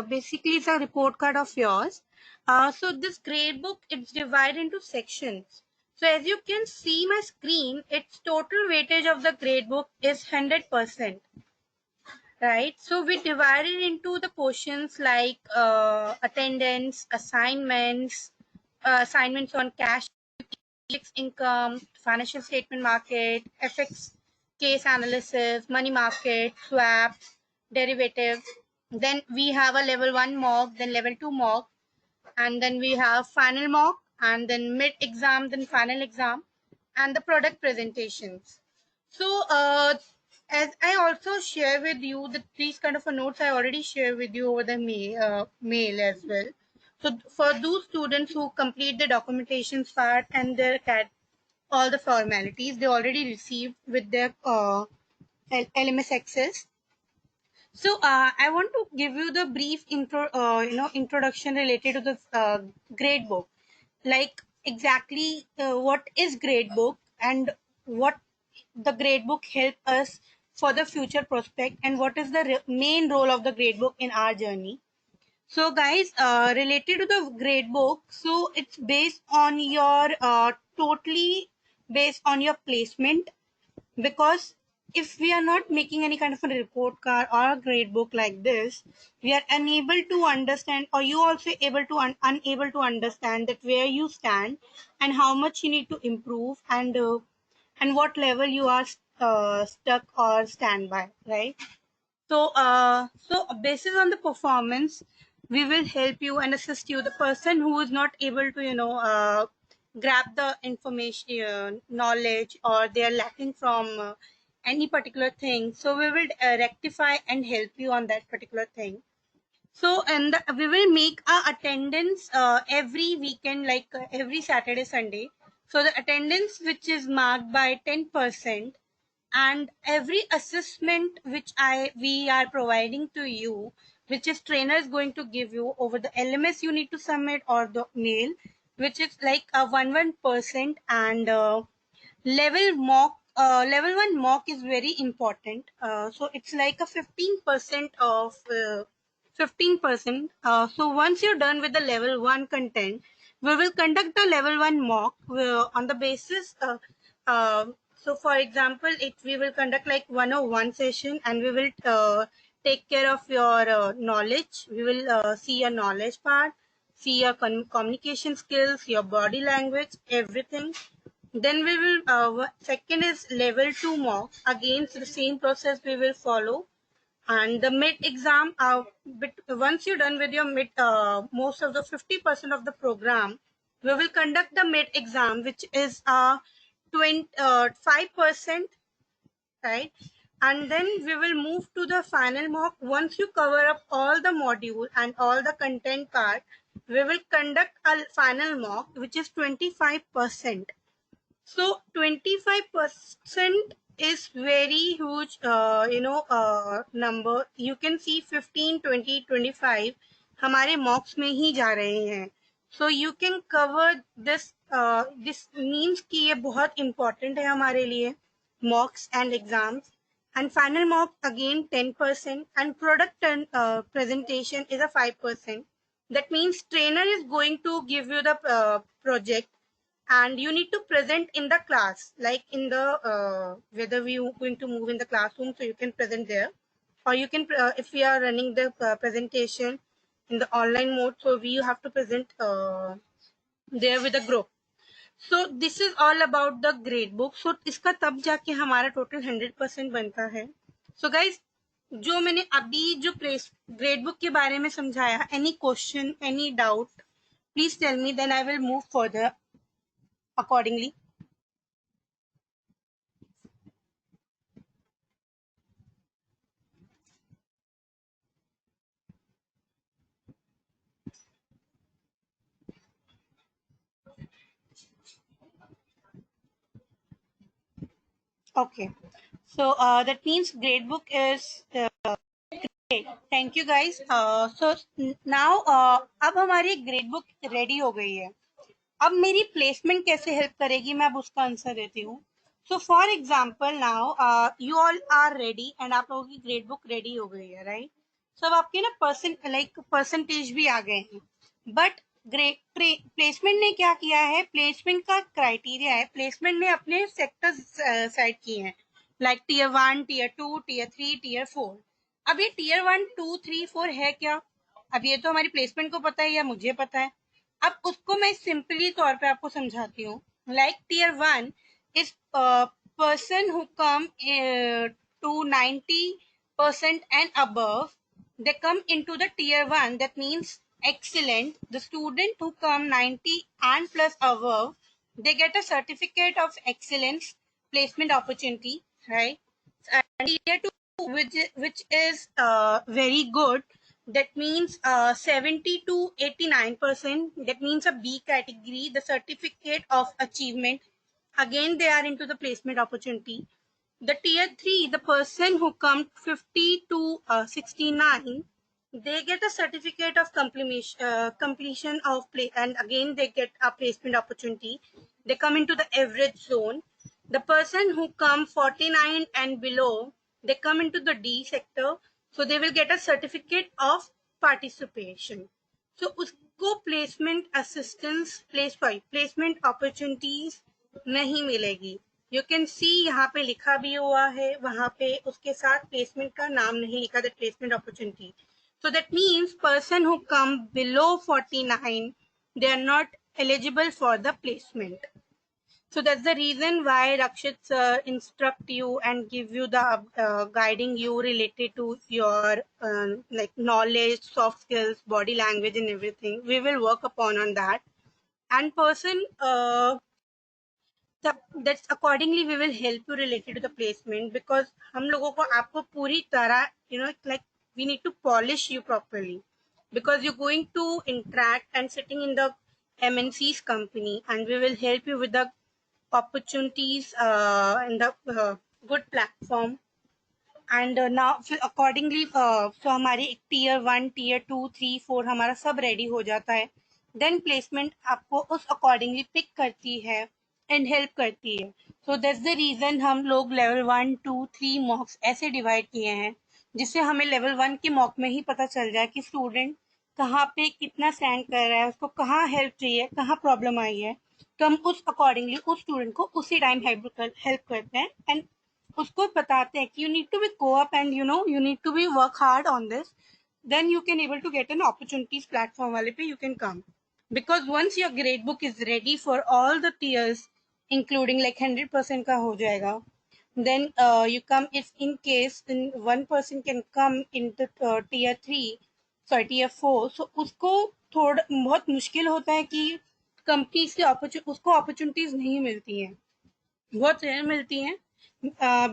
basically it's a report card of yours. So this grade book, it's divided into sections. So as you can see my screen, its total weightage of the grade book is 100%. Right, so we divided into the portions like attendance, assignments on cash, income, financial statement market, FX case analysis, money market, swap, derivative. Then we have a level 1 mock, then level 2 mock, and then we have final mock, and then mid exam, then final exam, and the product presentations. So as I also share with you these kind of notes I already share with you over the mail as well. So for those students who complete the documentation part and their all the formalities, they already received with their LMS access. So I want to give you the brief introduction related to the grade book, like exactly what is grade book and what the grade book help us for the future prospect and what is the main role of the gradebook in our journey. So guys, related to the gradebook, so it's based on your totally based on your placement, because if we are not making any kind of a report card or a grade book like this, we are unable to understand, or you also able to unable to understand that where you stand and how much you need to improve, and what level you are stuck or stand by, right? So basis on the performance, we will help you and assist you. The person who is not able to, grab the information, knowledge, or they are lacking from any particular thing. So we will rectify and help you on that particular thing. So, and we will make our attendance every weekend, like every Saturday, Sunday. So the attendance which is marked by 10%, and every assessment which we are providing to you, which is trainer is going to give you over the LMS you need to submit or the mail, which is like a 1%, and level 1 mock is very important. So it's like a 15% of 15%. So once you're done with the level 1 content, we will conduct the level 1 mock on the basis so for example, we will conduct like 101 session, and we will take care of your knowledge. We will see your knowledge part, see your communication skills, your body language, everything. Then we will, second is level 2 mock. Again, the same process we will follow. And the mid exam, once you're done with your mid, most of the 50% of the program, we will conduct the mid exam, which is 5%, right? And then we will move to the final mock. Once you cover up all the module and all the content part, we will conduct a final mock, which is 25%. So 25% is very huge, number. You can see 15, 20, 25 हमारे mocks में ही जा रहे हैं. So you can cover this. This means कि ये बहुत important है हमारे लिए, mocks and exams. And final mock again 10%, and product and presentation is a 5%. That means trainer is going to give you the project, and you need to present in the class, like in the whether we are going to move in the classroom, so you can present there, or you can if we are running the presentation in the online mode, so we have to present there with a group. So this is all about the grade book. So इसका तब जाके हमारा total 100% बनता है. So guys, जो मैंने अभी जो grade book के बारे में समझाया, any question, any doubt, please tell me, then I will move further accordingly. Okay, so that means gradebook is great. Thank you guys. So now अब हमारी gradebook ready हो गई है. अब मेरी प्लेसमेंट कैसे हेल्प करेगी, मैं अब उसका आंसर देती हूँ. So for example now you all are ready, and आप लोगों की ग्रेड बुक रेडी हो गई है, राइट? सो अब आपके ना परसेंटेज भी आ गए हैं. बट प्लेसमेंट ने क्या किया है, प्लेसमेंट का क्राइटेरिया है, प्लेसमेंट ने अपने सेक्टर्स सेट किए हैं, like tier 1, tier 2, tier 3, tier 4. अब ये टीयर 1, 2, 3, 4 है क्या? अब ये तो हमारी प्लेसमेंट को पता है या मुझे पता है. अब उसको मैं सिंपली तौर पे आपको समझाती हूँ. Like tier 1 is person who come to 90% and above, they come into the tier 1. That means excellent. The student who come 90 and plus above, they get a certificate of excellence placement opportunity, right? And tier 2, which is very good, that means 70 to 89%, that means a B category, the certificate of achievement, again they are into the placement opportunity. The tier 3, the person who come 50 to 69, they get a certificate of completion of play, and again they get a placement opportunity. They come into the average zone. The person who come 49 and below, they come into the D sector, so they will get a certificate of participation. So उसको placement assistance, placement opportunities नहीं मिलेगी. You can see यहाँ पे लिखा भी हुआ है, वहाँ पे उसके साथ placement का नाम नहीं लिखा, that placement opportunity. So that means person who come below 49, they are not eligible for the placement. So that's the reason why Rakshit instruct you and give you the guiding you related to your like knowledge, soft skills, body language, and everything. We will work upon on that. And person, that's accordingly we will help you related to the placement, because हम लोगों को आपको पूरी तरह, you know, like we need to polish you properly, because you're going to interact and sitting in the MNC's company, and we will help you with the opportunities in the good platform. And now accordingly so हमारी tier 1, tier 2, 3, 4 हमारा सब ready हो जाता है, then placement आपको उस accordingly pick करती है and help करती है. So that's the reason हम लोग level 1, 2, 3 mocks ऐसे divide किए हैं, जिससे हमें level 1 के mock में ही पता चल जाए कि student कहाँ पे कितना stand कर रहा है, उसको कहाँ help चाहिए, कहाँ problem आई है, तो हम उस accordingly उस student को उसी time help करते हैं and उसको बताते हैं कि you need to be go up and you need to be work hard on this, then you can able to get an opportunities platform वाले पे you can come, because once your grade book is ready for all the tiers including like 100% का हो जाएगा, then you come, if in case then one person can come into tier 3 sorry tier 4, so उसको थोड़ा बहुत मुश्किल होता है कि कंपनी से उसको अपॉर्चुनिटीज नहीं मिलती हैं, बहुत रेयर मिलती हैं,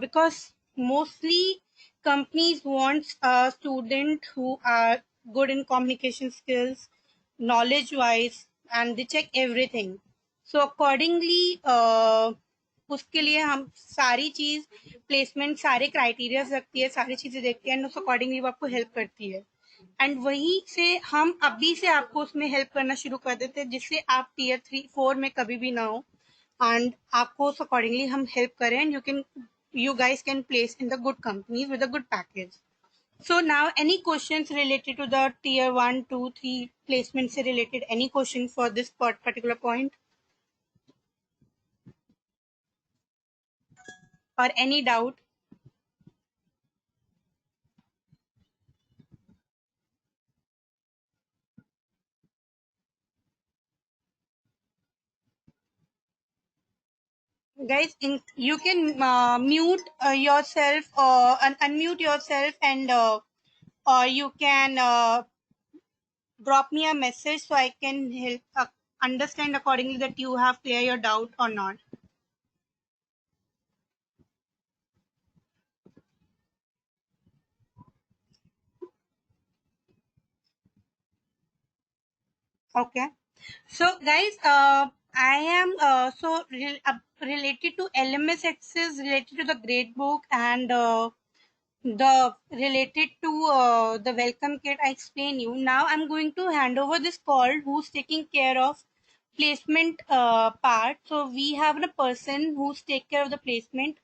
because mostly companies want a student who are good in communication skills, knowledge wise, and they check everything. So accordingly उसके लिए हम सारी चीज प्लेसमेंट सारे क्राइटेरिया रखती है, सारी चीजें देखती है, एंड उस अकॉर्डिंगली वो आपको हेल्प करती है, एंड वहीं से हम अभी से आपको उसमें हेल्प करना शुरू कर देते हैं, जिससे आप tier 3, 4 में कभी भी ना हो, and आपको accordingly हम help करें, and you guys can place in the good companies with a good package. So now any questions related to the tier 1, 2, 3 placement से related, any question for this particular point or any doubt? Guys, you can mute yourself and unmute yourself, and or you can drop me a message so I can help understand accordingly that you have clear your doubt or not. Okay. So guys, I am related to LMS access, related to the grade book, and the related to the welcome kit I explain you. Now I'm going to hand over this call who's taking care of placement part. So we have a person who's take care of the placement.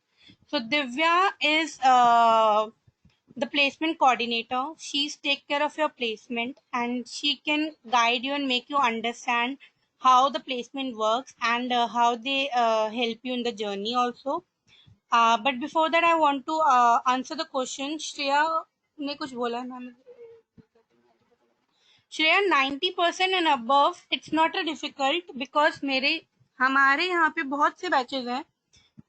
So Divya is the placement coordinator. She's take care of your placement, and she can guide you and make you understand how the placement works, and how they help you in the journey also. But before that, I want to answer the question. Shreya ने कुछ बोला ना, Shreya, 90% and above, it's not a difficult, because हमारे यहाँ पे बहुत से batches हैं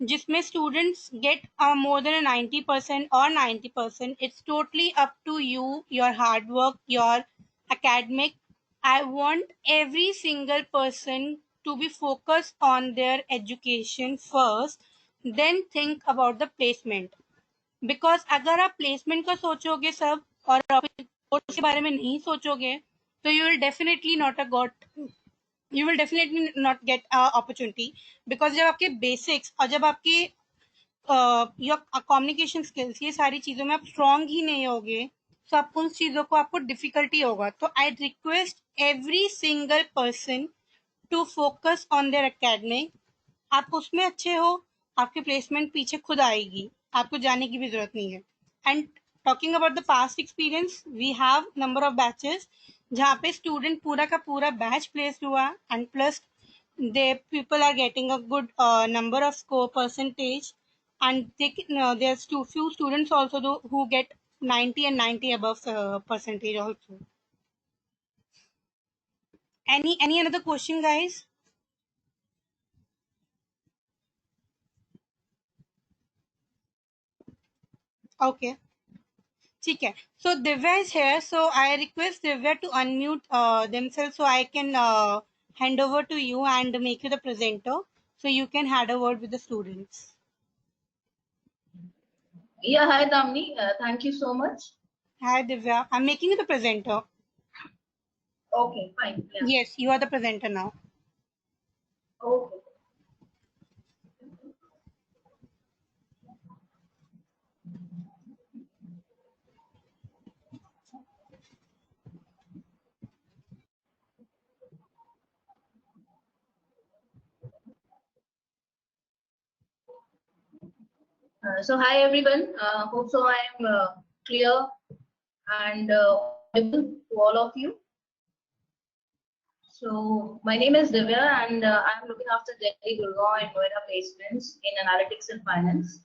जिसमें students get more than a 90% or 90%. It's totally up to you, your hard work, your academic. I want every single person to be focused on their education first, then think about the placement. Because अगर आप placement का सोचोगे सब और course के बारे में नहीं सोचोगे, तो you will definitely not get opportunity, because जब आपके basics और जब आपके your communication skills ये सारी चीजों में आप strong ही नहीं होगे, तो आप उन चीजों को आपको difficulty होगा. तो I request every single person to focus on their academic. आप उसमें अच्छे हो, आपके placement पीछे खुद आएगी, आपको जाने की भी जरूरत नहीं है. And talking about the past experience, we have number of batches जहाँ पे student पूरा का पूरा batch placed हुआ, and plus they people are getting a good number of score percentage, and there's few students also who get 90 and 90 above percentage also. Any another question, guys? Okay. ठीक है. So Divya is here, so I request Divya to unmute themselves so I can hand over to you and make you the presenter, so you can have a word with the students. Yeah, hi Damni. Thank you so much. Hi Divya, I'm making you the presenter. Okay, fine. Yeah. Yes, you are the presenter now. Okay. So hi everyone. Hope so I am clear and audible to all of you. So my name is Divya and I'm looking after Delhi, Gurgaon and Noida placements in analytics and finance.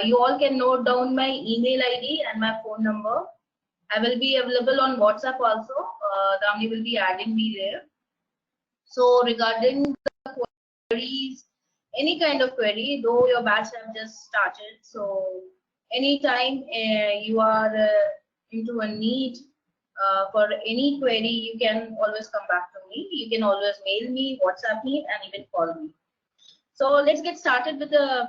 You all can note down my email ID and my phone number. I will be available on WhatsApp also. Damni will be adding me there. So regarding the queries, any kind of query, though your batch have just started, so anytime you are into a need for any query, you can always come back to me. You can always mail me, WhatsApp me, and even call me. So let's get started with a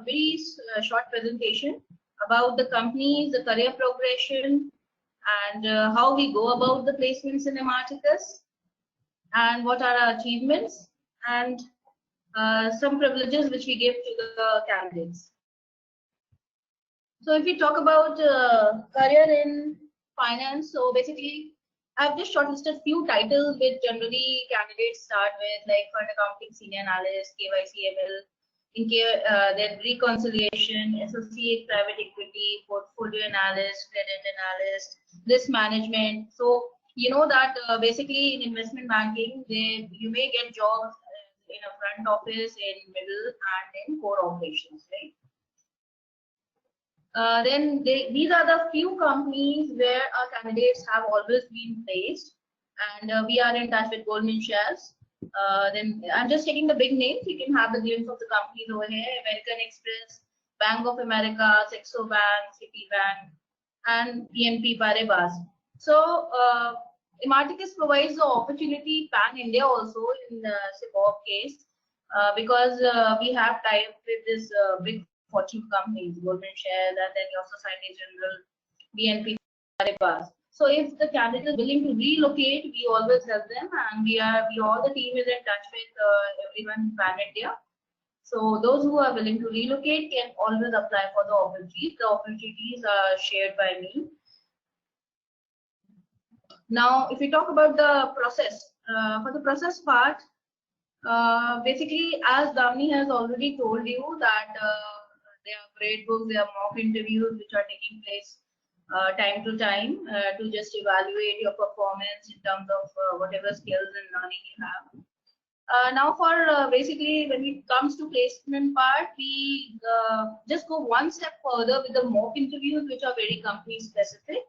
very short presentation about the companies, the career progression, and how we go about the placements in Emarticus, and what are our achievements, and some privileges which we give to the candidates. So if we talk about career in finance, so basically I've just shortlisted few titles which generally candidates start with, like fund accounting senior analyst, KYC ML, then reconciliation, associate private equity, portfolio analyst, credit analyst, risk management. So you know that basically in investment banking, you may get jobs in a front office, in middle, and in core operations, right? Then these are the few companies where our candidates have always been placed, and we are in touch with Goldman Sachs. Then I'm just taking the big names. You can have the glimpse of the companies over here: American Express, Bank of America, Saxo Bank, Citibank, and BNP Paribas. So Emarticus provides the opportunity pan-India also in the CBOB case, because we have tied with this big Fortune companies, Goldman Sachs, and then your Society General, BNP Paribas. So if the candidate is willing to relocate, we always help them, and we all the team is in touch with everyone in pan-India. So those who are willing to relocate can always apply for the opportunities. The opportunities are shared by me. Now, if we talk about the process, for the process part, basically, as Damni has already told you that there are grade books, there are mock interviews which are taking place time to time to just evaluate your performance in terms of whatever skills and learning you have. Now for basically when it comes to placement part, we just go one step further with the mock interviews which are very company specific.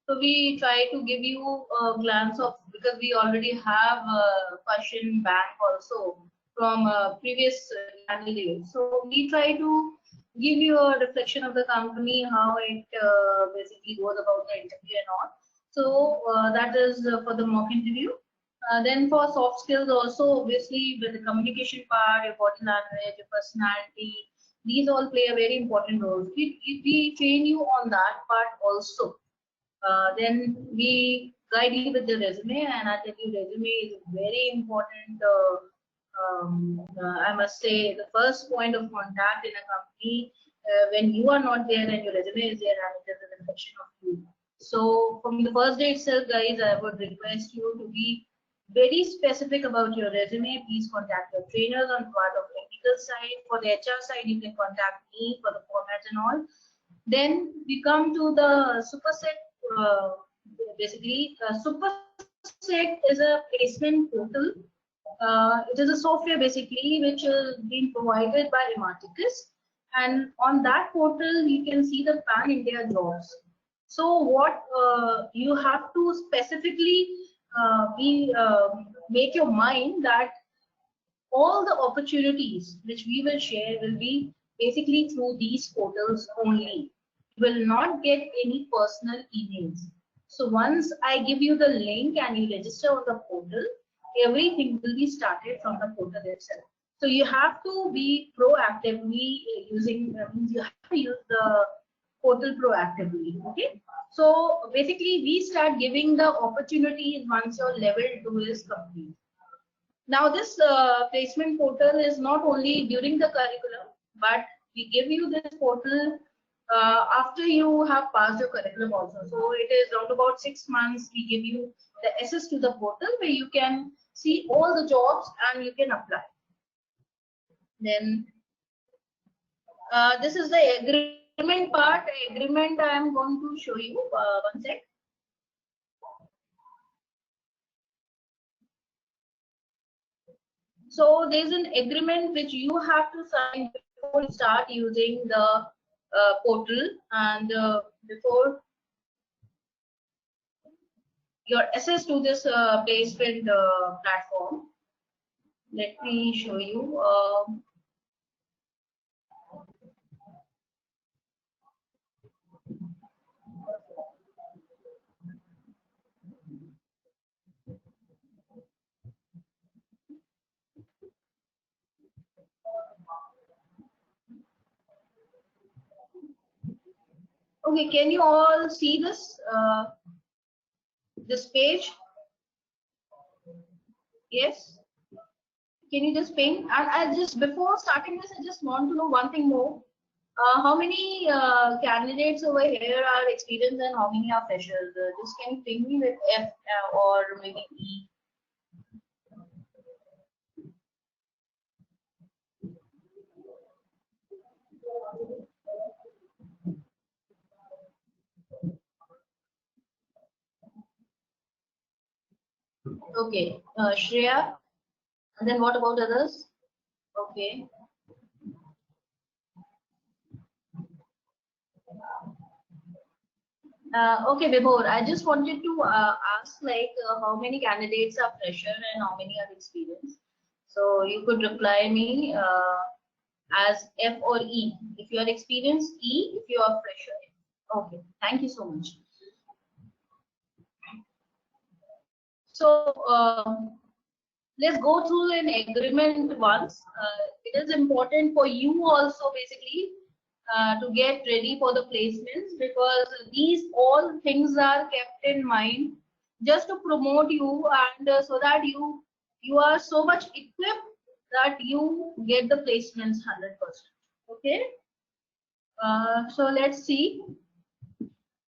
So we try to give you a glance of, because we already have a question bank also from previous candidates. So we try to give you a reflection of the company, how it basically goes about the interview and all. So that is for the mock interview. Then for soft skills also, obviously with the communication part, your body language, your personality, these all play a very important role. We train you on that part also. Then we guide you with the resume, and I tell you, resume is very important. I must say, the first point of contact in a company when you are not there and your resume is there, and it is a reflection of you. So from the first day itself, guys, I would request you to be very specific about your resume. Please contact your trainers on part of technical side. For the HR side, you can contact me for the format and all. Then we come to the Superset. Basically, Superset is a placement portal. It is a software basically which is being provided by Ematicus, and on that portal you can see the Pan India jobs. So what you have to specifically make your mind that all the opportunities which we will share will be basically through these portals only. You will not get any personal emails. So once I give you the link and you register on the portal, everything will be started from the portal itself. So you have to be proactively using, you have to use the portal proactively. Okay. So basically we start giving the opportunities once your level 2 is complete. Now this placement portal is not only during the curriculum, but we give you this portal after you have passed your curriculum also. So it is around about 6 months we give you the access to the portal where you can see all the jobs and you can apply. Then this is the agreement part. Agreement I am going to show you. One sec. So there's an agreement which you have to sign before you start using the portal, and before your access to this placement platform. Let me show you. Okay, can you all see this this page? Yes. Can you just ping? And I just before starting this, I just want to know one thing more. How many candidates over here are experienced and how many are freshers? Just can you ping me with F or maybe E? Okay, Shreya. And then what about others? Okay. Okay, Vibhor, I just wanted to ask like how many candidates are fresher and how many are experienced. So you could reply me as F or E. If you are experienced, E. If you are fresher, okay. Thank you so much. So let's go through an agreement once. It is important for you also basically to get ready for the placements, because these all things are kept in mind just to promote you and so that you are so much equipped that you get the placements 100%. Okay. So let's see.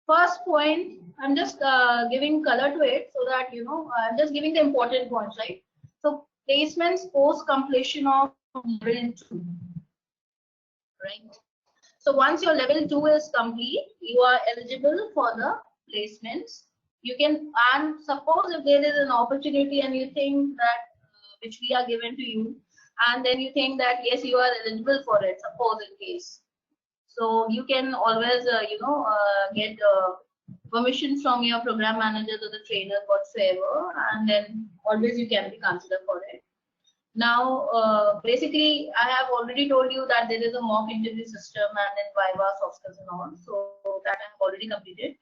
First point, I'm just giving color to it so that you know. I'm just giving the important points, right? So placements post completion of level 2, right? So once your level 2 is complete, you are eligible for the placements. You can, and suppose if there is an opportunity and you think that which we are given to you, and then you think that yes, you are eligible for it, suppose in case. So you can always, get permission from your program manager or the trainer whatsoever, and then always you can be considered for it. Now, basically, I have already told you that there is a mock interview system and then Viva, soft skills and all. So that I have already completed.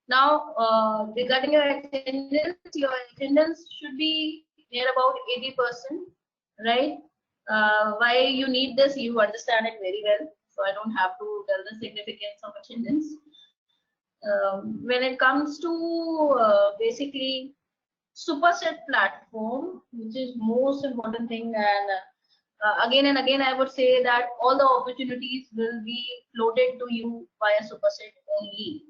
Now, regarding your attendance should be near about 80%, right? Why you need this, you understand it very well. So I don't have to tell the significance of attendance. When it comes to basically Superset platform, which is most important thing, and again and again I would say that all the opportunities will be floated to you via Superset only.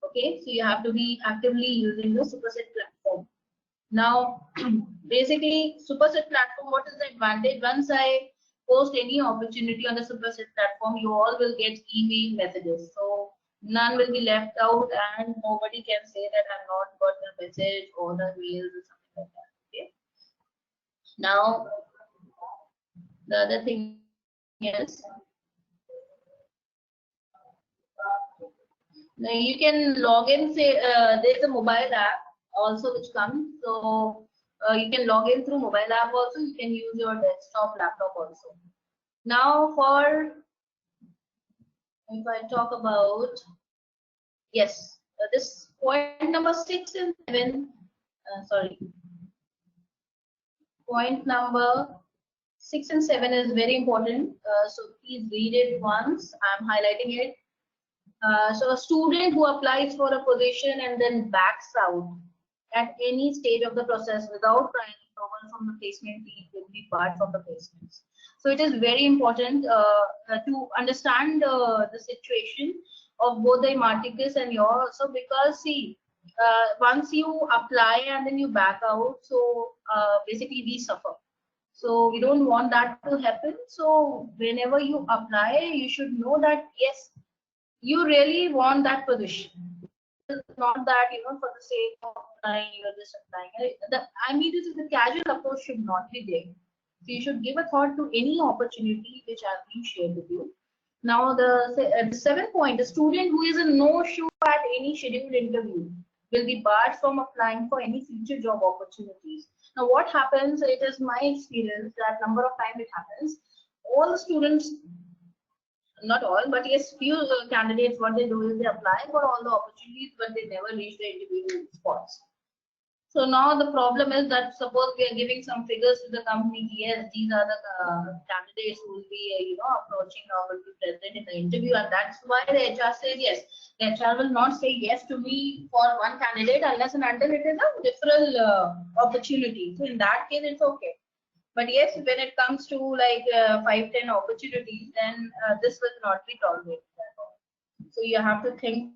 Okay, so you have to be actively using the Superset platform. Now, basically Superset platform, what is the advantage? Once I post any opportunity on the Superset platform, you all will get email messages. So none will be left out, and nobody can say that I've not got the message or the mails or something like that. Okay. Now, the other thing is, now you can log in. Say there's a mobile app also which comes. So you can log in through mobile app also. You can use your desktop, laptop also. Now, for if I talk about, yes, this point number 6 and 7. Sorry. Point number 6 and 7 is very important. So please read it once. I'm highlighting it. So a student who applies for a position and then backs out at any stage of the process without prior approval from the placement team will be barred from the placements. So it is very important to understand the situation of both the Emarticus and your also, because see, once you apply and then you back out, so basically we suffer. So we don't want that to happen. So whenever you apply, you should know that yes, you really want that position. It's not that, you know, for the sake of applying, you're just applying. This is the casual approach should not be there. So you should give a thought to any opportunity which has been shared with you. Now the 7th point, the student who is a no-show at any scheduled interview will be barred from applying for any future job opportunities. Now what happens, it is my experience that number of times it happens, all the students, not all, but yes, few candidates, what they do is they apply for all the opportunities, but they never reach the interview spots. So now the problem is that suppose we are giving some figures to the company, yes, these are the candidates who will be, approaching or will be present in the interview, and that's why the HR says yes. The HR will not say yes to me for one candidate unless and until it is a different opportunity. So in that case, it's okay. But yes, when it comes to like 5-10 opportunities, then this will not be tolerated at all. So you have to think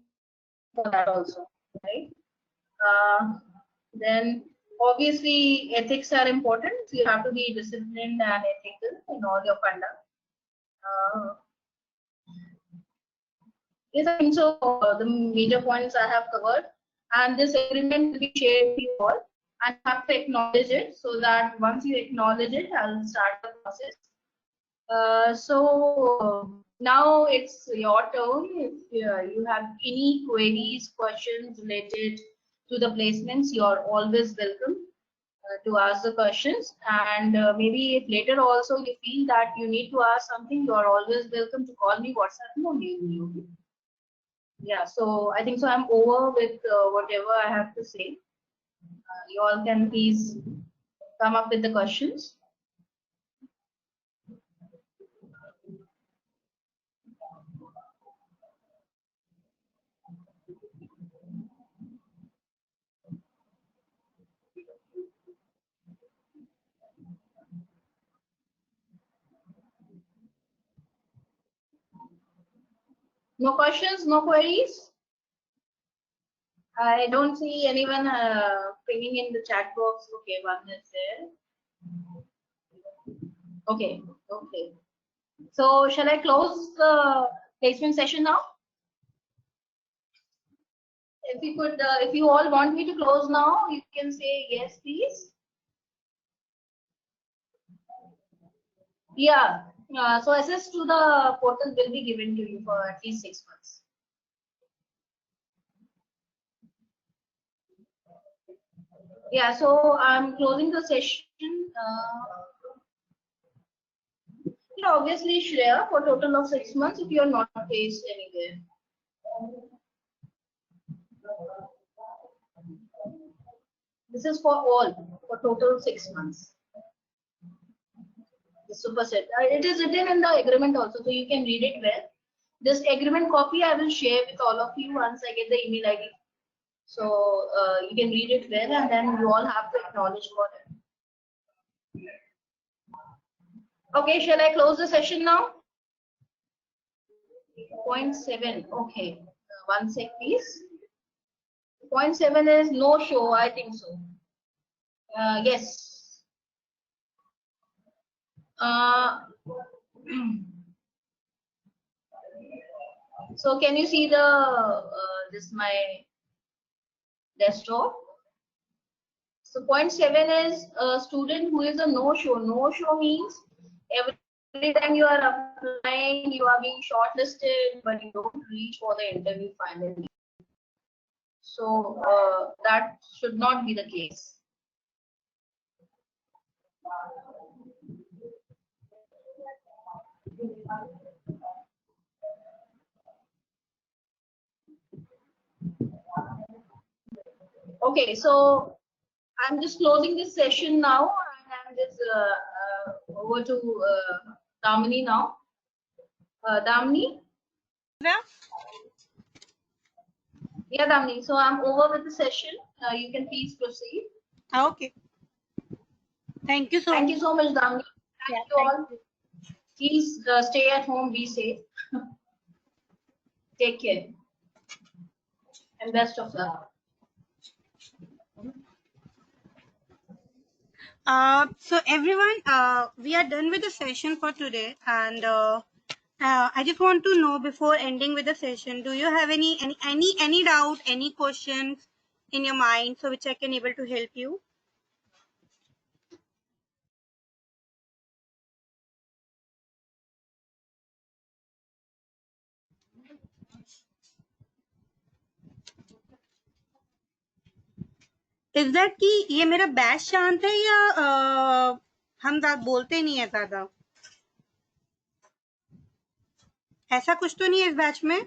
for that also, right? Then obviously ethics are important. So you have to be disciplined and ethical in all your conduct. Yes, I think so. The major points I have covered, and this agreement will be shared with you all. And have to acknowledge it, so that once you acknowledge it, I'll start the process. So now it's your turn. If you have any queries, questions related to the placements, you're always welcome to ask the questions. And maybe if later also you feel that you need to ask something, you're always welcome to call me, WhatsApp me, or mail me. Yeah, so I think so I'm over with whatever I have to say. You all can please come up with the questions. No questions, no queries? I don't see anyone pinging in the chat box. Okay, one is there. Okay, okay. So shall I close the placement session now? If you could, if you all want me to close now, you can say yes, please. Yeah. So access to the portal will be given to you for at least 6 months. Yeah, so I'm closing the session. Obviously, Shreya, for total of 6 months if you are not placed anywhere. This is for all, for total 6 months. The superset. It is written in the agreement also, so you can read it well. This agreement copy I will share with all of you once I get the email ID. So you can read it well, and then you all have to acknowledge for it. Okay, shall I close the session now? Point 7. Okay, one sec, please. Point 7 is no show. I think so. Yes. Uh, so can you see the this my desktop? So point 7 is a student who is a no-show. No-show means every time you are applying, you are being shortlisted, but you don't reach for the interview finally. So that should not be the case. Okay, so I'm just closing this session now, and I'm just over to Damini now. Damini? Yeah, Damini. So I'm over with the session. You can please proceed. Okay. Thank you so Thank much. you so much, Damini. Thank you all. Please stay at home, be safe. Take care. And best of luck. So everyone, we are done with the session for today, and I just want to know before ending with the session, do you have any doubt, any questions in your mind, so which I can able to help you? Is that कि ये मेरा batch शांत है या हम बोलते नहीं है ज्यादा? ऐसा कुछ तो नहीं है इस बैच में?